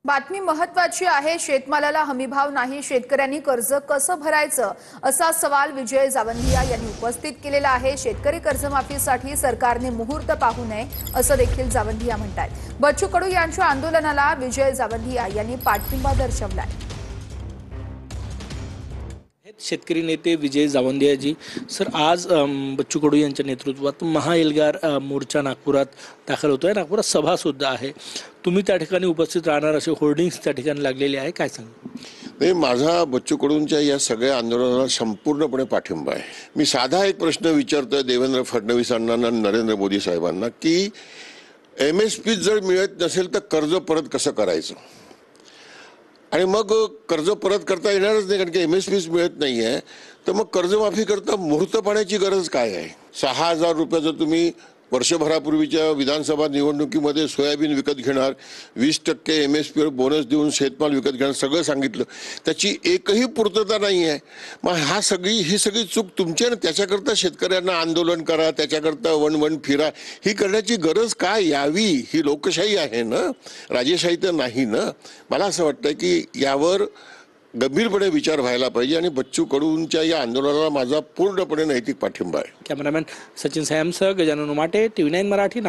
बातमी महत्त्वाची आहे। शेतमालाला हमीभाव नाही, शेतकऱ्यांनी कर्ज कसं भरायचं असा सवाल विजय जावंधिया यांनी उपस्थित केलेला आहे। शेतकरी कर्जमाफीसाठी सरकारने मुहूर्त पाहू नये असं देखील जावंधिया म्हणतात। बच्चू कडू यांच्या आंदोलनाला विजय जावंधिया यांनी पाठिंबा दर्शवलाय। शेतकरी नेते विजय जावंधियाजी सर, आज बच्चू कडू यांच्या नेतृत्वात महाएल्गार मोर्चा नागपुरात दाखल होतोय। नागपुरात सभा सुद्धा आहे, तुम्ही त्या ठिकाणी उपस्थित राहणार असे होर्डिंग्स त्या ठिकाणी लागलेले आहे, काय सांगा? नाही, माझा बच्चू कडूंच्या या सगळ्या आंदोलनाला संपूर्णपणे पाठिंबा आहे। मी साधा एक प्रश्न विचारतोय देवेंद्र फडणवीसांना आणि नरेंद्र मोदी साहेबांना की MSP जर मिळत नसेल तर कर्ज परत कसं करायचं? आणि मग कर्ज परत करता येणारच नाही, कारण की MSPच मिळत नाही आहे, तर मग कर्जमाफी करता मुहूर्त पाहण्याची गरज काय आहे? 6,000 रुपयाचं तुम्ही वर्षभरापूर्वीच्या विधानसभा निवडणुकीमध्ये सोयाबीन विकत घेणार, 20% MSPवर बोनस देऊन शेतमाल विकत घेणार, सगळं सांगितलं, त्याची एकही पूर्तता नाही आहे। मग ही सगळी चूक तुमची आहे ना। त्याच्याकरता शेतकऱ्यांना आंदोलन करा, त्याच्याकरता वन फिरा, ही करण्याची गरज काय यावी? ही लोकशाही आहे ना, राजेशाही तर नाही ना। मला असं वाटतं की यावर गंभीरपणे विचार व्हायला पाहिजे आणि बच्चू कडूंच्या या आंदोलनाला माझा पूर्णपणे नैतिक पाठिंबा आहे। कॅमेरामॅन सचिन सॅमसह गजानन उमाटे, TV9 मराठी।